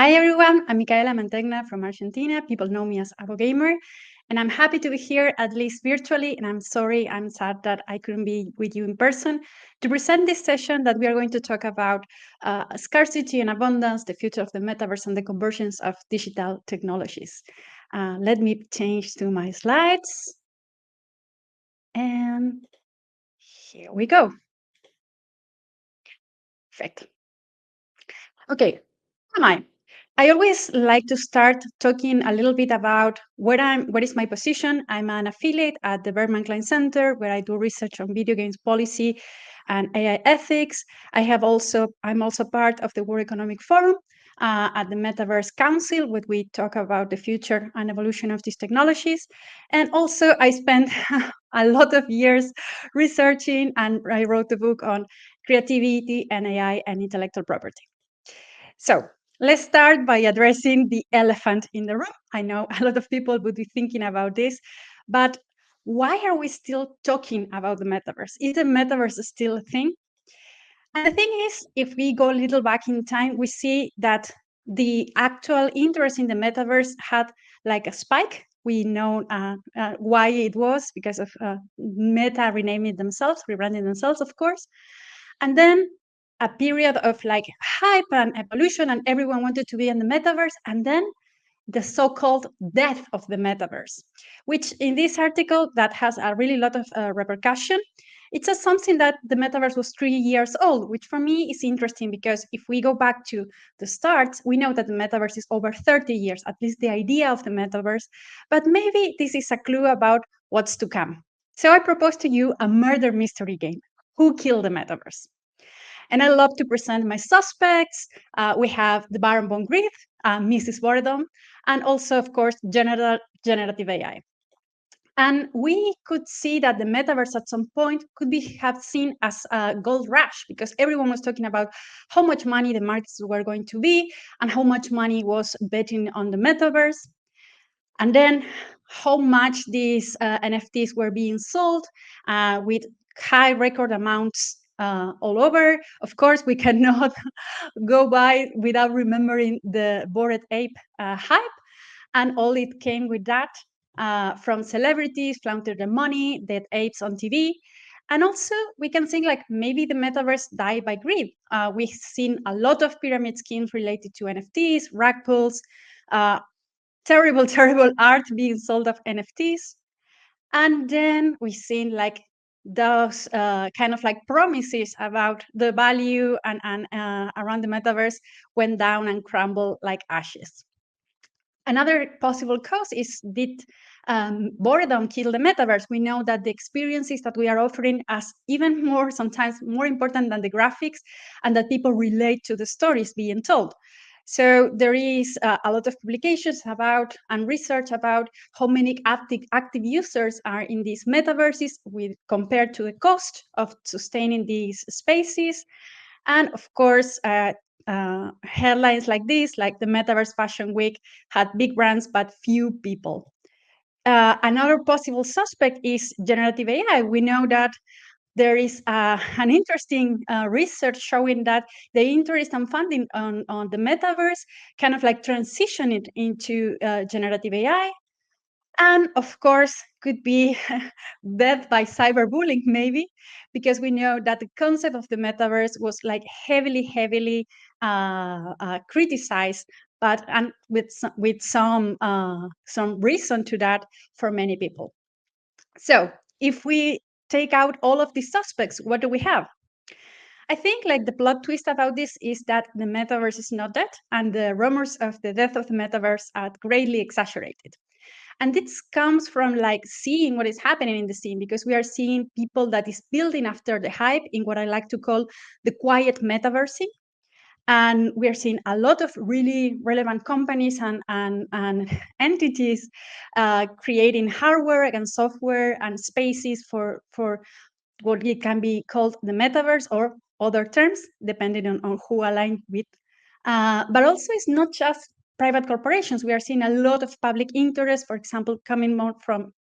Hi everyone, I'm Micaela Mantegna from Argentina. People know me as Avo Gamer, and I'm happy to be here, at least virtually. And I'm sad that I couldn't be with you in person to present this session that we are going to talk about scarcity and abundance, the future of the metaverse, and the convergence of digital technologies. Let me change to my slides, and here we go. Perfect. Okay, who am I? I always like to start talking a little bit about what is my position. I'm an affiliate at the Bergman Klein Center, where I do research on video games policy and AI ethics. I'm also part of the World Economic Forum at the Metaverse Council, where we talk about the future and evolution of these technologies. And also, I spent a lot of years researching, and I wrote the book on creativity and AI and intellectual property. So let's start by addressing the elephant in the room. I know a lot of people would be thinking about this, but why are we still talking about the metaverse? Is the metaverse still a thing? And the thing is, if we go a little back in time, we see that the actual interest in the metaverse had like a spike. We know why it was because of Meta renaming themselves, rebranding themselves, of course. And then a period of like hype and evolution, and everyone wanted to be in the metaverse. And then the so-called death of the metaverse, which in this article that has a really lot of repercussion. It says something that the metaverse was 3 years old, which for me is interesting because if we go back to the start, we know that the metaverse is over 30 years, at least the idea of the metaverse, but maybe this is a clue about what's to come. So I propose to you a murder mystery game. Who killed the metaverse? And I love to present my suspects. We have the Baron von Grief, Mrs. Boredom, and also, of course, generative AI. And we could see that the metaverse at some point could be have seen as a gold rush because everyone was talking about how much money the markets were going to be and how much money was betting on the metaverse. And then how much these NFTs were being sold with high record amounts all over. Of course, we cannot go by without remembering the Bored Ape hype and all it came with that from celebrities flaunting their money, dead apes on TV. And also, we can think like maybe the metaverse died by greed. We've seen a lot of pyramid schemes related to NFTs, rug pulls, terrible, terrible art being sold of NFTs. And then we've seen like those kind of like promises about the value and around the metaverse went down and crumbled like ashes. Another possible cause is did boredom kill the metaverse? We know that the experiences that we are offering as even more, sometimes more important than the graphics, and that people relate to the stories being told. So there is a lot of publications about and research about how many active users are in these metaverses with compared to the cost of sustaining these spaces. And of course, headlines like this, like the Metaverse Fashion Week, had big brands but few people. Another possible suspect is generative AI. We know that there is an interesting research showing that the interest and funding on the metaverse kind of like transition it into generative AI. And of course, could be death by cyberbullying, maybe, because we know that the concept of the metaverse was like heavily criticized, but and with some reason to that for many people. So if we take out all of these suspects, what do we have? I think like the plot twist about this is that the metaverse is not dead, and the rumors of the death of the metaverse are greatly exaggerated. And this comes from like seeing what is happening in the scene because we are seeing people that is building after the hype in what I like to call the quiet metaverse. And we are seeing a lot of really relevant companies and entities creating hardware and software and spaces for what it can be called the metaverse or other terms, depending on who align with. But also, it's not just private corporations. We are seeing a lot of public interest, for example, coming more from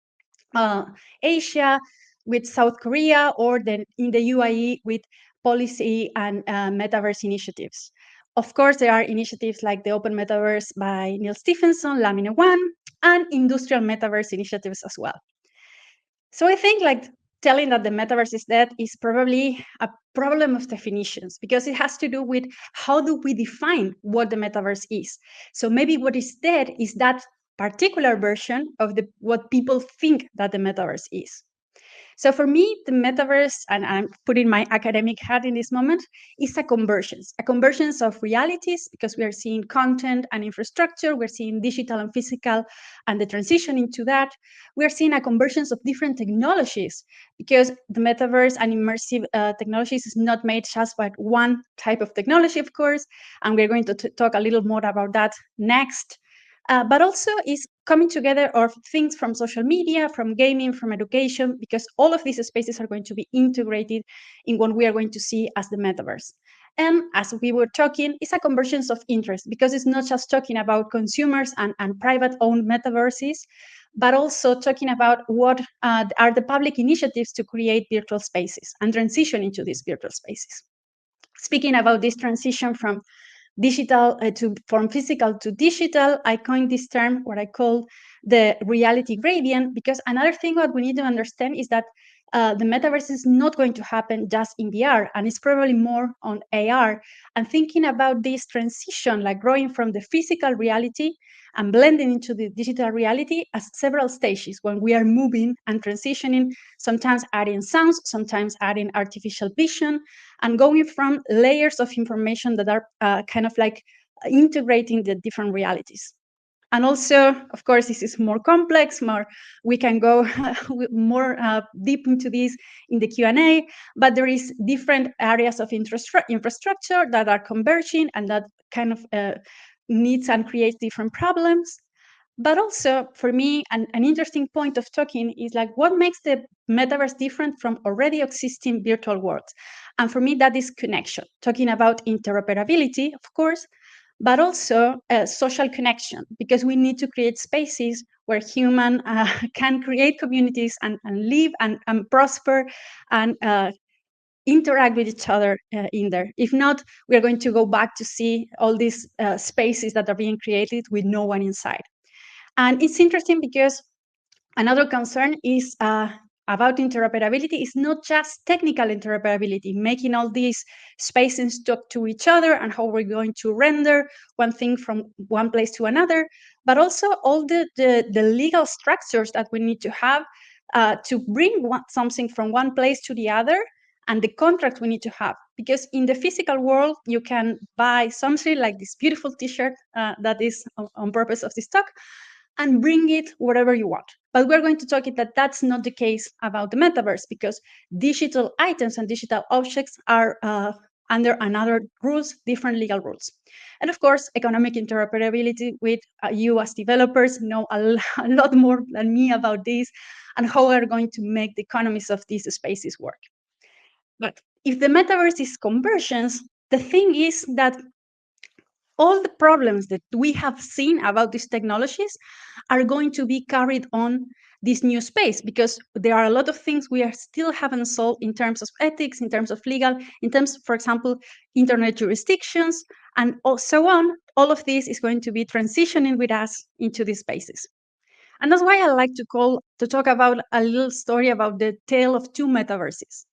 Asia with South Korea, or then in the UAE with policy and metaverse initiatives. Of course, there are initiatives like the Open Metaverse by Neil Stephenson, Lamine One, and industrial metaverse initiatives as well. So I think like telling that the metaverse is dead is probably a problem of definitions because it has to do with how do we define what the metaverse is. So maybe what is dead is that particular version of what people think that the metaverse is. So for me, the metaverse, and I'm putting my academic hat in this moment, is a convergence of realities because we are seeing content and infrastructure, we're seeing digital and physical, and the transition into that. We're seeing a convergence of different technologies because the metaverse and immersive technologies is not made just by one type of technology, of course, and we're going to talk a little more about that next. But also is coming together of things from social media, from gaming, from education, because all of these spaces are going to be integrated in what we are going to see as the metaverse. And as we were talking, it's a convergence of interest because it's not just talking about consumers and private owned metaverses, but also talking about what are the public initiatives to create virtual spaces and transition into these virtual spaces. Speaking about this transition from digital from physical to digital, I coined this term, what I call the reality gradient, because another thing what we need to understand is that the metaverse is not going to happen just in VR, and it's probably more on AR. And thinking about this transition, like growing from the physical reality and blending into the digital reality as several stages when we are moving and transitioning, sometimes adding sounds, sometimes adding artificial vision, and going from layers of information that are kind of like integrating the different realities. And also, of course, this is more complex, more we can go more deep into this in the Q&A, but there is different areas of infrastructure that are converging and that kind of needs and creates different problems. But also, for me, an interesting point of talking is like what makes the metaverse different from already existing virtual worlds. And for me, that is connection, talking about interoperability, of course, but also social connection, because we need to create spaces where human can create communities and live and prosper and interact with each other in there. If not, we are going to go back to see all these spaces that are being created with no one inside. And it's interesting because another concern is about interoperability. It's not just technical interoperability, making all these spaces talk to each other and how we're going to render one thing from one place to another, but also all the legal structures that we need to have to bring something from one place to the other, and the contract we need to have. Because in the physical world, you can buy something like this beautiful t-shirt that is on purpose of this talk, and bring it wherever you want. But we're going to talk it that that's not the case about the metaverse, because digital items and digital objects are under another rules, different legal rules. And of course, economic interoperability with you as developers know a lot more than me about this and how we're going to make the economies of these spaces work. But if the metaverse is convergence, the thing is that all the problems that we have seen about these technologies are going to be carried on this new space, because there are a lot of things we are still haven't solved in terms of ethics, in terms of legal, in terms, for example, internet jurisdictions, and so on. All of this is going to be transitioning with us into these spaces. And that's why I like to talk about a little story about the tale of two metaverses.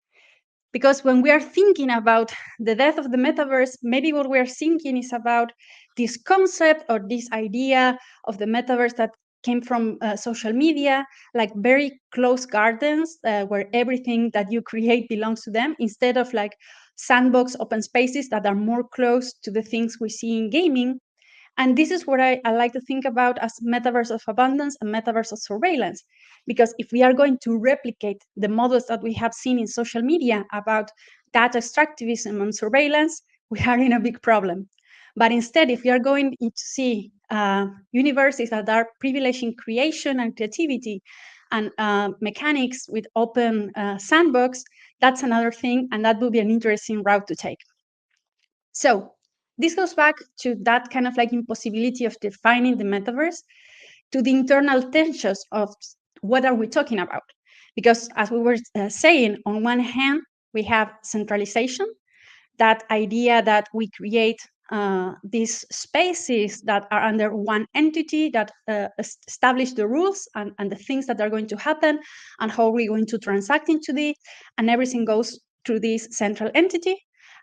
Because when we are thinking about the death of the metaverse, maybe what we are thinking is about this concept or this idea of the metaverse that came from social media, like very close gardens where everything that you create belongs to them, instead of like sandbox open spaces that are more close to the things we see in gaming. And this is what I like to think about as metaverse of abundance and metaverse of surveillance. Because if we are going to replicate the models that we have seen in social media about data extractivism and surveillance, we are in a big problem. But instead, if we are going to see universes that are privileging creation and creativity and mechanics with open sandbox, that's another thing, and that will be an interesting route to take. So this goes back to that kind of like impossibility of defining the metaverse, to the internal tensions of what are we talking about. Because as we were saying, on one hand, we have centralization, that idea that we create these spaces that are under one entity that establish the rules and the things that are going to happen and how we're going to transact into this, and everything goes through this central entity.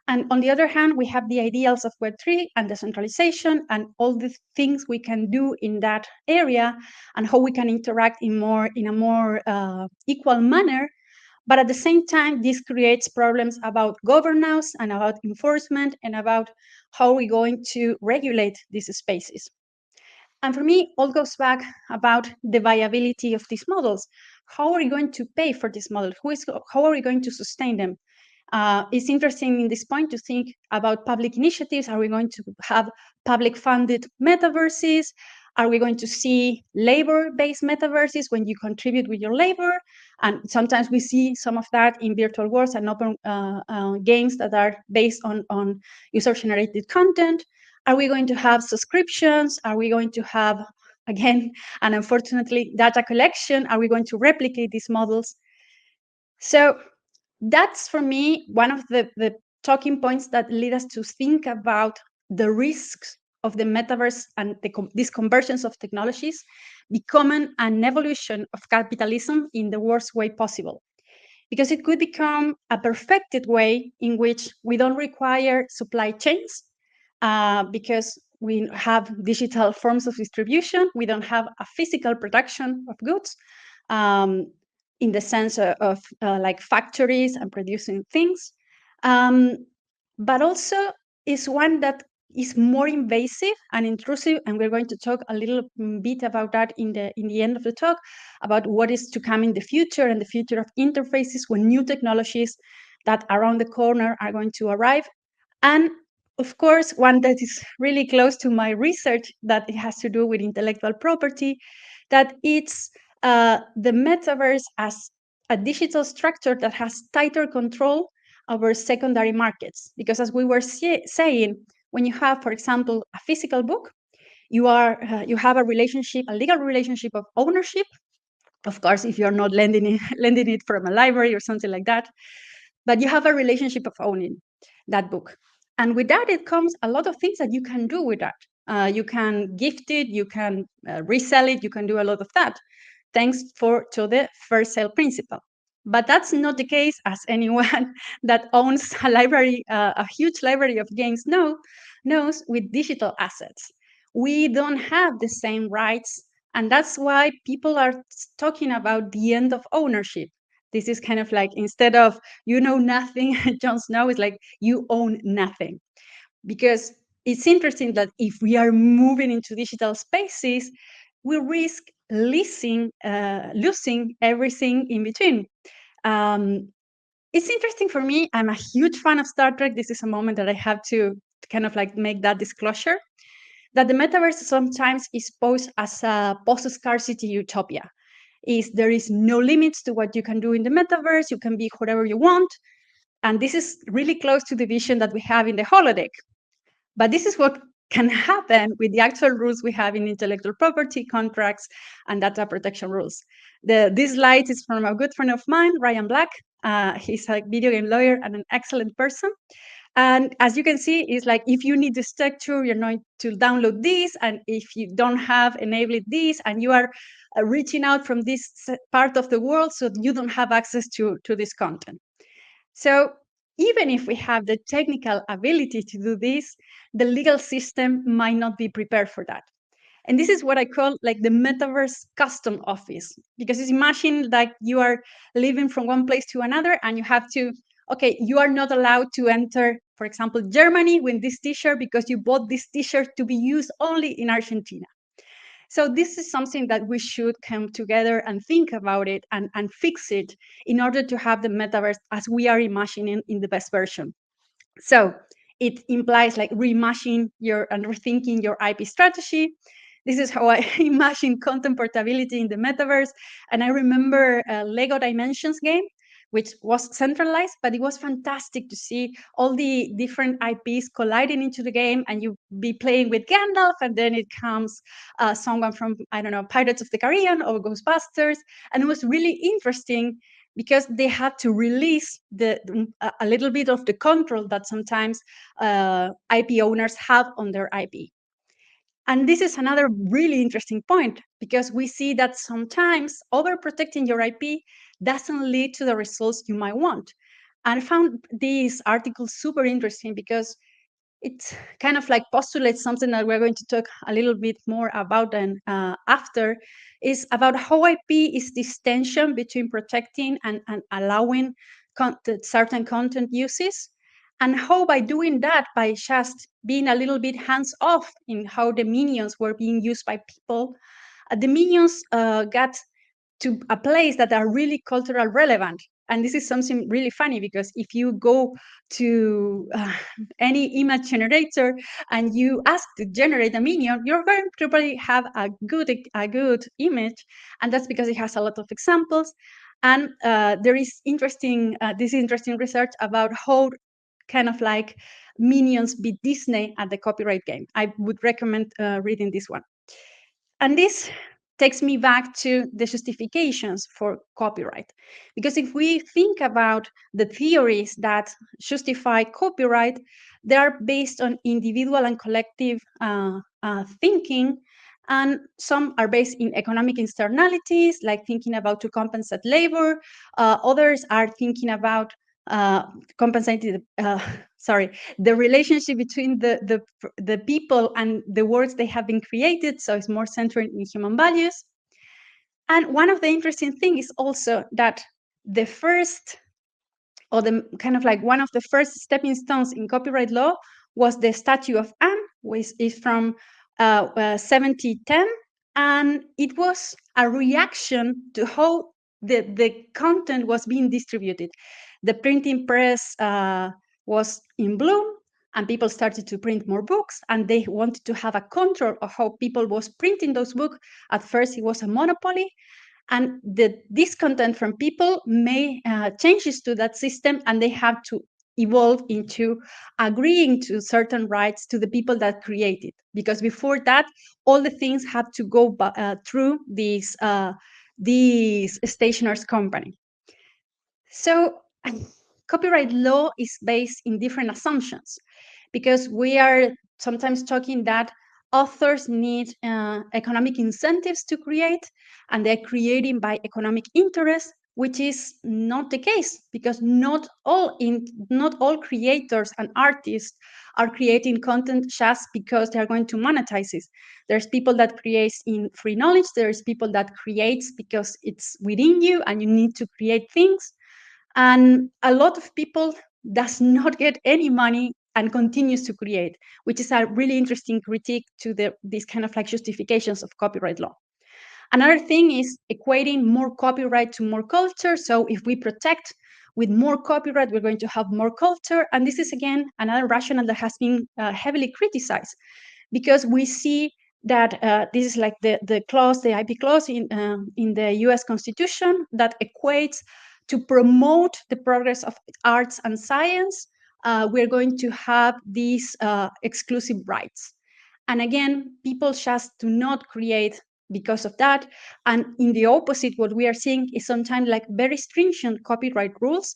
And on the other hand, we have the ideals of Web3 and decentralization and all the things we can do in that area and how we can interact in a more equal manner. But at the same time, this creates problems about governance and about enforcement and about how we're going to regulate these spaces. And for me, all goes back about the viability of these models. How are we going to pay for these models? How are we going to sustain them? It's interesting in this point to think about public initiatives. Are we going to have public funded metaverses? Are we going to see labor based metaverses when you contribute with your labor? And sometimes we see some of that in virtual worlds and open games that are based on user generated content. Are we going to have subscriptions? Are we going to have, again, and unfortunately, data collection? Are we going to replicate these models? So that's for me one of the talking points that lead us to think about the risks of the metaverse and this convergence of technologies becoming an evolution of capitalism in the worst way possible. Because it could become a perfected way in which we don't require supply chains because we have digital forms of distribution. We don't have a physical production of goods. In the sense of like factories and producing things, but also is one that is more invasive and intrusive, and we're going to talk a little bit about that in the end of the talk about what is to come in the future and the future of interfaces when new technologies that around the corner are going to arrive. And of course, one that is really close to my research that it has to do with intellectual property, that it's the metaverse as a digital structure that has tighter control over secondary markets. Because as we were saying, when you have, for example, a physical book, you have a relationship, a legal relationship of ownership. Of course, if you're not lending it from a library or something like that, but you have a relationship of owning that book. And with that, it comes a lot of things that you can do with that. You can gift it, you can resell it, you can do a lot of that, thanks to the fair sale principle. But that's not the case, as anyone that owns a library, a huge library of games knows with digital assets. We don't have the same rights, and that's why people are talking about the end of ownership. This is kind of like, instead of you know nothing, Jon Snow is like you own nothing. Because it's interesting that if we are moving into digital spaces, we risk losing everything in between. It's interesting for me. I'm a huge fan of Star Trek. This is a moment that I have to kind of like make that disclosure, that the metaverse sometimes is posed as a post-scarcity utopia. There is no limits to what you can do in the metaverse. You can be whatever you want. And this is really close to the vision that we have in the holodeck. But this is what can happen with the actual rules we have in intellectual property, contracts, and data protection rules. This slide is from a good friend of mine, Ryan Black. He's a video game lawyer and an excellent person. And as you can see, it's like if you need the structure, you're going to download this. And if you don't have enabled this, and you are reaching out from this part of the world, so you don't have access to this content. So even if we have the technical ability to do this, the legal system might not be prepared for that. And this is what I call like the metaverse custom office, because it's imagine like you are living from one place to another and you have to, okay, you are not allowed to enter, for example, Germany with this t-shirt because you bought this t-shirt to be used only in Argentina. So this is something that we should come together and think about it and fix it in order to have the metaverse as we are imagining in the best version. So it implies like reimagining and rethinking your IP strategy. This is how I imagine content portability in the metaverse. And I remember a Lego Dimensions game, which was centralized, but it was fantastic to see all the different IPs colliding into the game, and you be playing with Gandalf, and then it comes someone from, I don't know, Pirates of the Caribbean or Ghostbusters. And it was really interesting because they had to release a little bit of the control that sometimes IP owners have on their IP. And this is another really interesting point, because we see that sometimes overprotecting your IP doesn't lead to the results you might want. And I found this article super interesting because it kind of like postulates something that we're going to talk a little bit more about then after, is about how IP is this tension between protecting and allowing certain content uses, and how by doing that, by just being a little bit hands off in how the minions were being used by people, the minions got to a place that are really cultural relevant. And this is something really funny, because if you go to any image generator and you ask to generate a minion, you're going to probably have a good image, and that's because it has a lot of examples. And there is interesting research about how kind of like minions beat Disney at the copyright game. I would recommend reading this one. And this takes me back to the justifications for copyright. Because if we think about the theories that justify copyright, they are based on individual and collective thinking. And some are based in economic externalities, like thinking about to compensate labor. Others are thinking about compensating the relationship between the people and the works they have been created, so it's more centered in human values. And one of the interesting things is also that the first, or the kind of like one of the first stepping stones in copyright law was the Statute of Anne, which is from 1710, and it was a reaction to how the content was being distributed. The printing press was in bloom, and people started to print more books, and they wanted to have a control of how people was printing those books. At first, it was a monopoly, and the discontent from people made changes to that system, and they have to evolve into agreeing to certain rights to the people that created, because before that all the things had to go through these stationers company. So copyright law is based in different assumptions, because we are sometimes talking that authors need economic incentives to create, and they're creating by economic interest, which is not the case, because not all creators and artists are creating content just because they are going to monetize it. There's people that create in free knowledge. There's people that creates because it's within you and you need to create things. And a lot of people does not get any money and continues to create, which is a really interesting critique to these kind of like justifications of copyright law. Another thing is equating more copyright to more culture. So if we protect with more copyright, we're going to have more culture. And this is, again, another rationale that has been heavily criticized, because we see that this is like the IP clause in the US Constitution that equates to promote the progress of arts and science. We're going to have these exclusive rights. And again, people just do not create because of that. And in the opposite, what we are seeing is sometimes like very stringent copyright rules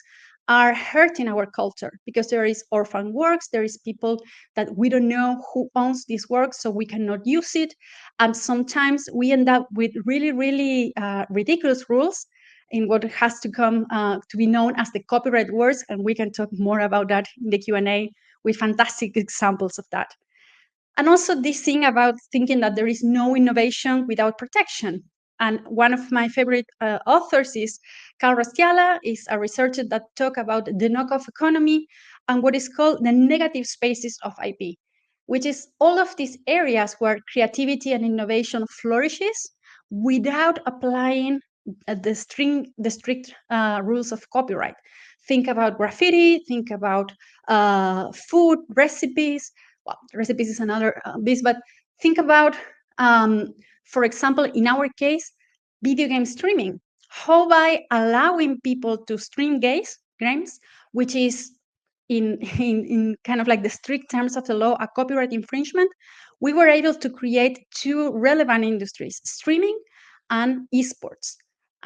are hurting our culture, because there is orphan works, there is people that we don't know who owns these works, so we cannot use it. And sometimes we end up with really, really ridiculous rules in what has to come to be known as the copyright wars. And we can talk more about that in the Q&A with fantastic examples of that. And also this thing about thinking that there is no innovation without protection. And one of my favorite authors is Carl Rastiala, is a researcher that talk about the knockoff economy and what is called the negative spaces of IP, which is all of these areas where creativity and innovation flourishes without applying the strict rules of copyright. Think about graffiti, think about food recipes. Well, recipes is another beast, but think about, for example, in our case, video game streaming. How by allowing people to stream games, which is in kind of like the strict terms of the law, a copyright infringement, we were able to create two relevant industries, streaming and esports.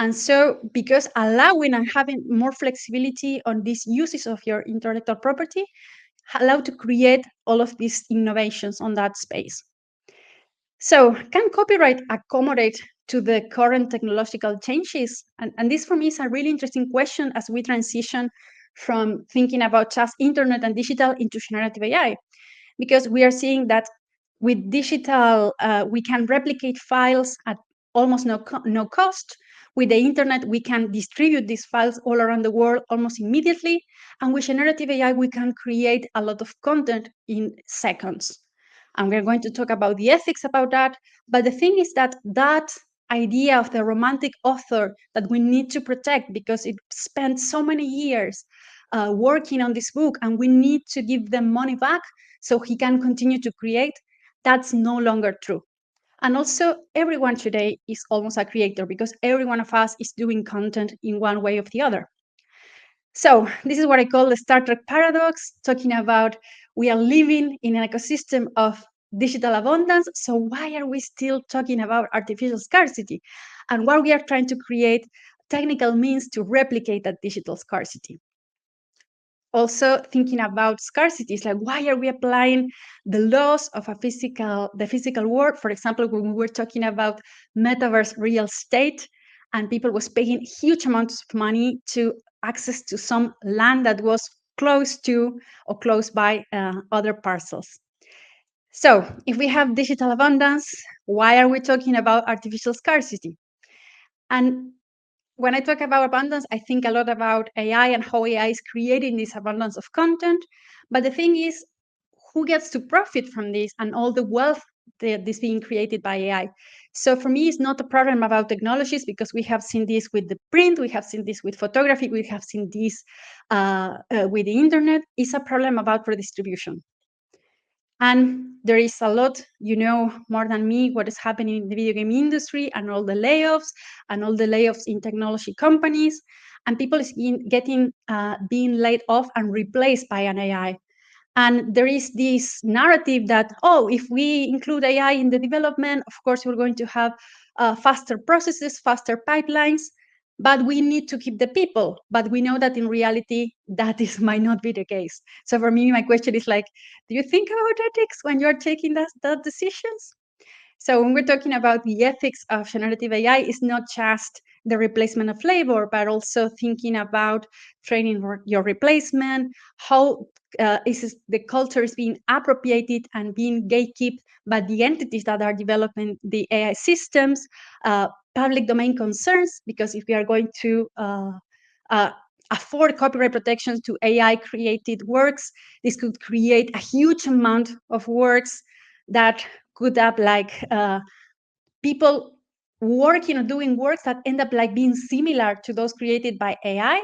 And so, because allowing and having more flexibility on these uses of your intellectual property, allow to create all of these innovations on that space. So, can copyright accommodate to the current technological changes? And this for me is a really interesting question as we transition from thinking about just internet and digital into generative AI, because we are seeing that with digital, we can replicate files at almost no cost. With the internet, we can distribute these files all around the world almost immediately. And with generative AI, we can create a lot of content in seconds. And we're going to talk about the ethics about that. But the thing is that that idea of the romantic author that we need to protect because it spent so many years working on this book and we need to give them money back so he can continue to create, that's no longer true. And also, everyone today is almost a creator because every one of us is doing content in one way or the other. So, this is what I call the Star Trek paradox, talking about we are living in an ecosystem of digital abundance. So, why are we still talking about artificial scarcity? And what we are trying to create technical means to replicate that digital scarcity. Also thinking about scarcities, like why are we applying the laws of the physical world? For example, when we were talking about metaverse real estate, and people was paying huge amounts of money to access to some land that was close to or close by other parcels. So if we have digital abundance, why are we talking about artificial scarcity? And when I talk about abundance, I think a lot about AI and how AI is creating this abundance of content. But the thing is, who gets to profit from this and all the wealth that is being created by AI? So for me, it's not a problem about technologies because we have seen this with the print, we have seen this with photography, we have seen this with the internet. It's a problem about redistribution. And there is a lot, you know, more than me, what is happening in the video game industry and all the layoffs in technology companies. And people is getting being laid off and replaced by an AI. And there is this narrative that, oh, if we include AI in the development, of course, we're going to have faster processes, faster pipelines, but we need to keep the people. But we know that in reality, that is might not be the case. So for me, my question is like, do you think about ethics when you're taking that decisions? So when we're talking about the ethics of generative AI, it's not just the replacement of labor, but also thinking about training your replacement, how is the culture is being appropriated and being gatekept by the entities that are developing the AI systems, public domain concerns, because if we are going to uh, afford copyright protections to AI created works, this could create a huge amount of works that could up like people working or doing works that end up like being similar to those created by AI,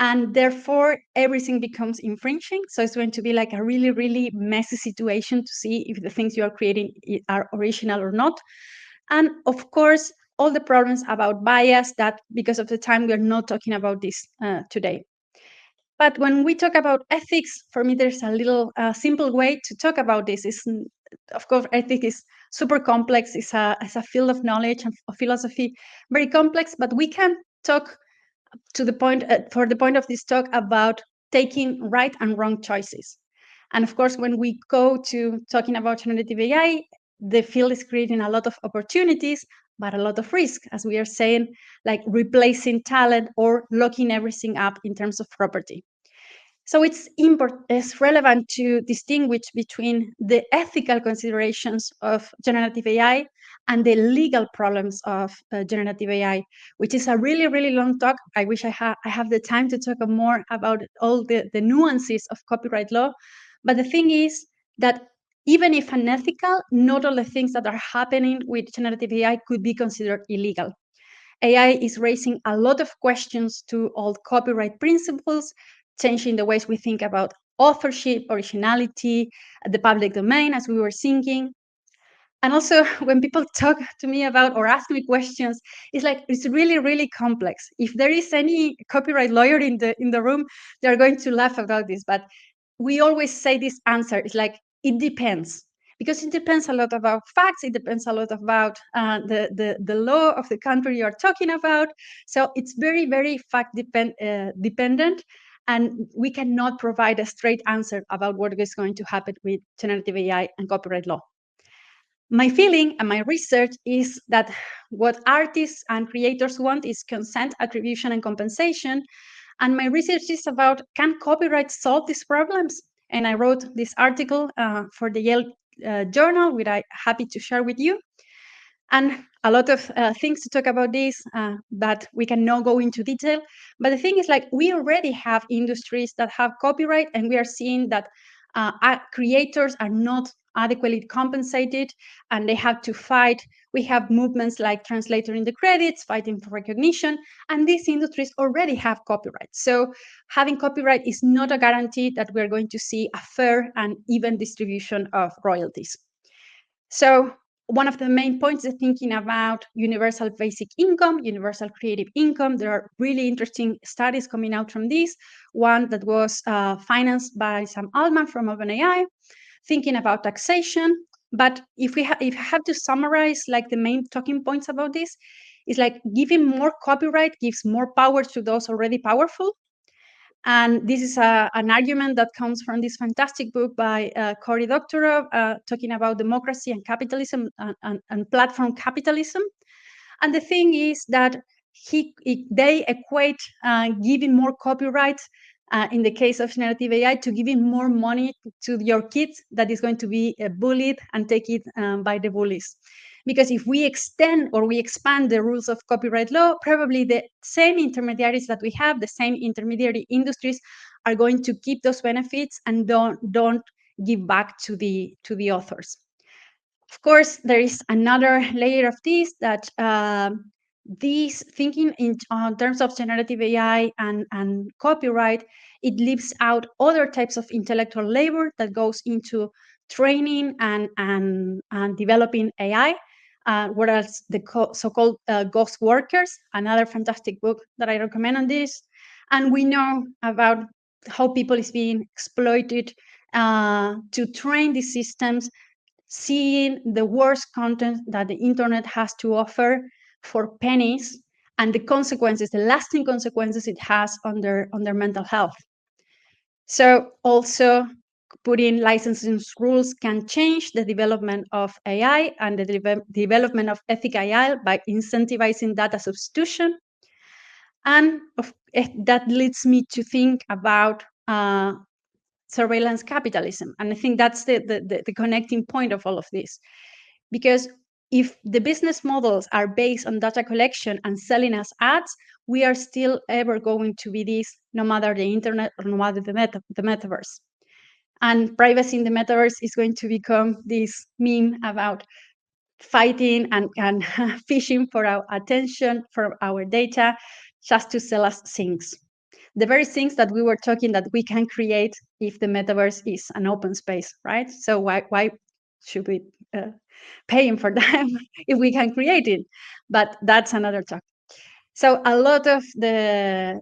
and therefore everything becomes infringing. So it's going to be like a really, really messy situation to see if the things you are creating are original or not. And of course, all the problems about bias that because of the time we are not talking about this today. But when we talk about ethics, for me, there's a little simple way to talk about this. Of course, ethics is super complex. It's a field of knowledge and of philosophy, very complex. But we can talk to the point for the point of this talk about taking right and wrong choices. And of course, when we go to talking about generative AI, the field is creating a lot of opportunities, but a lot of risk, as we are saying, like replacing talent or locking everything up in terms of property. So it's relevant to distinguish between the ethical considerations of generative AI and the legal problems of generative AI, which is a really, really long talk. I wish I have the time to talk more about all the nuances of copyright law. But the thing is that even if unethical, not all the things that are happening with generative AI could be considered illegal. AI is raising a lot of questions to all copyright principles, changing the ways we think about authorship, originality, the public domain, as we were thinking. And also, when people talk to me about or ask me questions, it's like it's really, really complex. If there is any copyright lawyer in the room, they're going to laugh about this. But we always say this answer is like it depends, because it depends a lot about facts. It depends a lot about the law of the country you're talking about. So it's very, very dependent. And we cannot provide a straight answer about what is going to happen with generative AI and copyright law. My feeling and my research is that what artists and creators want is consent, attribution, and compensation. And my research is about, can copyright solve these problems? And I wrote this article for the Yale Journal, which I'm happy to share with you. And a lot of things to talk about this, but we cannot go into detail. But the thing is, like, we already have industries that have copyright, and we are seeing that creators are not adequately compensated, and they have to fight. We have movements like Translator in the Credits, fighting for recognition, and these industries already have copyright. So having copyright is not a guarantee that we're going to see a fair and even distribution of royalties. So one of the main points is thinking about universal basic income, universal creative income. There are really interesting studies coming out from this. One that was financed by Sam Altman from OpenAI, thinking about taxation. But if I have to summarize like the main talking points about this, is like giving more copyright gives more power to those already powerful. And this is an argument that comes from this fantastic book by Cory Doctorow, talking about democracy and capitalism and platform capitalism. And the thing is that they equate giving more copyright in the case of generative AI to giving more money to your kids that is going to be bullied and take it by the bullies. Because if we extend or we expand the rules of copyright law, probably the same intermediaries that we have, the same intermediary industries, are going to keep those benefits and don't give back to the authors. Of course, there is another layer of this, that this thinking in terms of generative AI and copyright, it leaves out other types of intellectual labor that goes into training and developing AI, whereas the so-called ghost workers, another fantastic book that I recommend on this. And we know about how people is being exploited to train these systems, seeing the worst content that the internet has to offer for pennies, and the consequences, the lasting consequences it has on their mental health. So also putting licensing rules can change the development of AI and the development of ethical AI by incentivizing data substitution. And that leads me to think about surveillance capitalism. And I think that's the connecting point of all of this. Because if the business models are based on data collection and selling as ads, we are still ever going to be this, no matter the internet or no matter the metaverse. And privacy in the metaverse is going to become this meme about fighting and fishing for our attention, for our data, just to sell us things. The very things that we were talking that we can create if the metaverse is an open space, right? So why should we paying for them if we can create it? But that's another talk. So a lot of the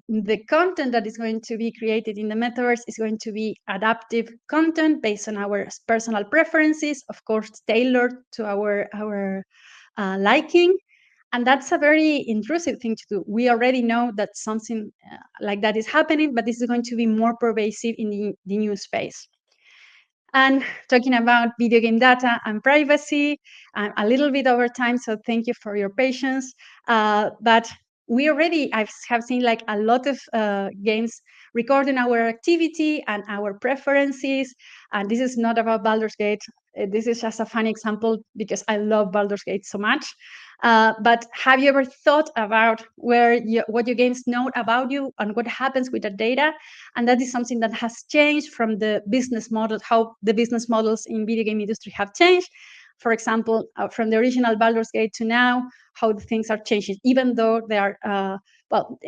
content that is going to be created in the metaverse is going to be adaptive content based on our personal preferences, of course, tailored to our liking. And that's a very intrusive thing to do. We already know that something like that is happening, but this is going to be more pervasive in the new space. And talking about video game data and privacy, a little bit over time, so thank you for your patience. But we already have seen like a lot of games recording our activity and our preferences. And this is not about Baldur's Gate. This is just a funny example because I love Baldur's Gate so much. But have you ever thought about what your games know about you and what happens with the data? And that is something that has changed from the business model, how the business models in video game industry have changed. For example, from the original Baldur's Gate to now, how the things are changing, even though they are,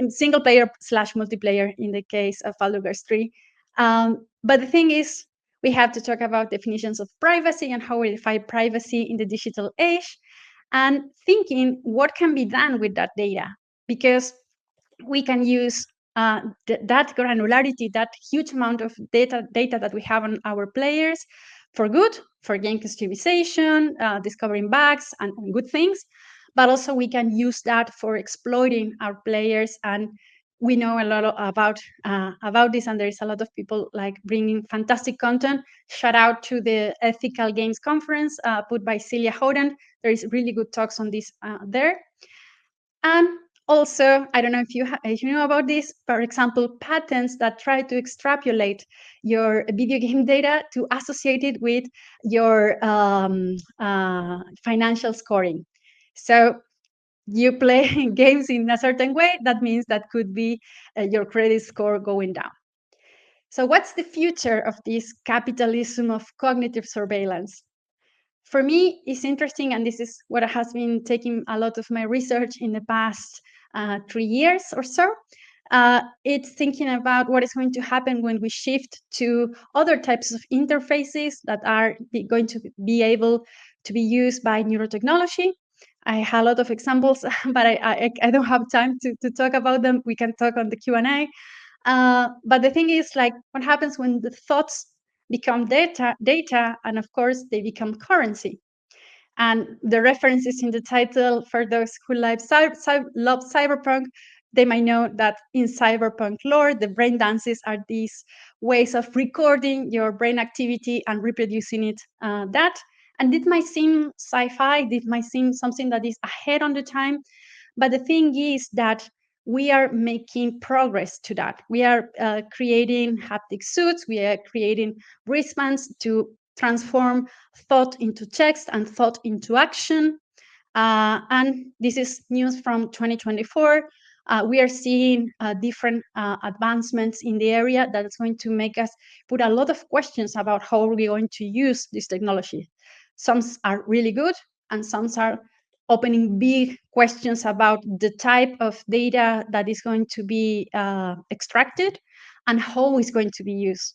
single player / multiplayer in the case of Baldur's Gate 3. But the thing is, we have to talk about definitions of privacy and how we define privacy in the digital age, and thinking what can be done with that data, because we can use that granularity, that huge amount of data that we have on our players for good for game customization, discovering bugs and good things, but also we can use that for exploiting our players. And we know a lot about this, and there is a lot of people like bringing fantastic content. Shout out to the Ethical Games Conference put by Celia Houghton. There is really good talks on this there. And also, I don't know if you know about this, for example, patents that try to extrapolate your video game data to associate it with your financial scoring. So you play games in a certain way, that means that could be your credit score going down. So what's the future of this capitalism of cognitive surveillance? For me, it's interesting, and this is what has been taking a lot of my research in the past 3 years or so. It's thinking about what is going to happen when we shift to other types of interfaces that are going to be able to be used by neurotechnology. I have a lot of examples, but I don't have time to talk about them. We can talk on the Q&A. But the thing is, like, what happens when the thoughts become data, and of course, they become currency. And the references in the title, for those who love cyberpunk, they might know that in cyberpunk lore, the brain dances are these ways of recording your brain activity and reproducing it. And it might seem sci-fi, it might seem something that is ahead on the time, but the thing is that we are making progress to that. We are creating haptic suits, we are creating wristbands to transform thought into text and thought into action. And this is news from 2024. We are seeing different advancements in the area that is going to make us put a lot of questions about how we're going to use this technology. Some are really good, and some are opening big questions about the type of data that is going to be extracted and how it's going to be used.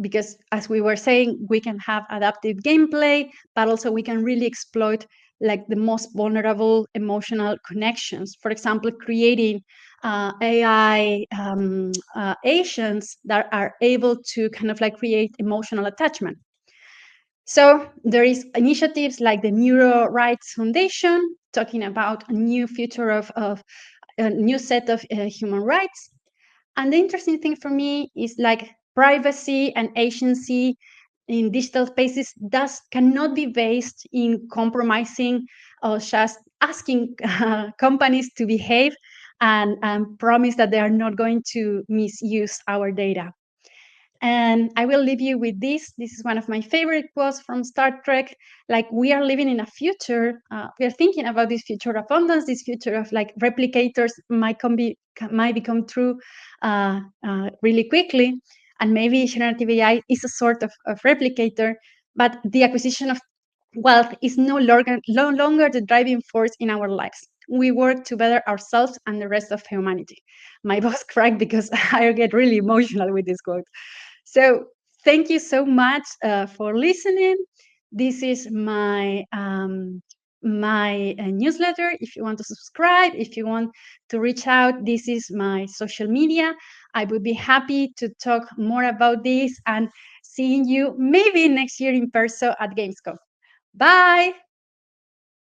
Because as we were saying, we can have adaptive gameplay, but also we can really exploit like the most vulnerable emotional connections. For example, creating AI agents that are able to kind of like create emotional attachment. So there is initiatives like the Neuro Rights Foundation talking about a new future of a new set of human rights. And the interesting thing for me is like privacy and agency in digital spaces cannot be based in compromising or just asking companies to behave and promise that they are not going to misuse our data. And I will leave you with this. This is one of my favorite quotes from Star Trek. Like, we are living in a future. We are thinking about this future of abundance, this future of like replicators might become true really quickly. And maybe generative AI is a sort of replicator, but the acquisition of wealth is no longer the driving force in our lives. We work to better ourselves and the rest of humanity. My boss cried because I get really emotional with this quote. So thank you so much for listening. This is my newsletter. If you want to subscribe, if you want to reach out, this is my social media. I would be happy to talk more about this and seeing you maybe next year in person at Gamescom. Bye.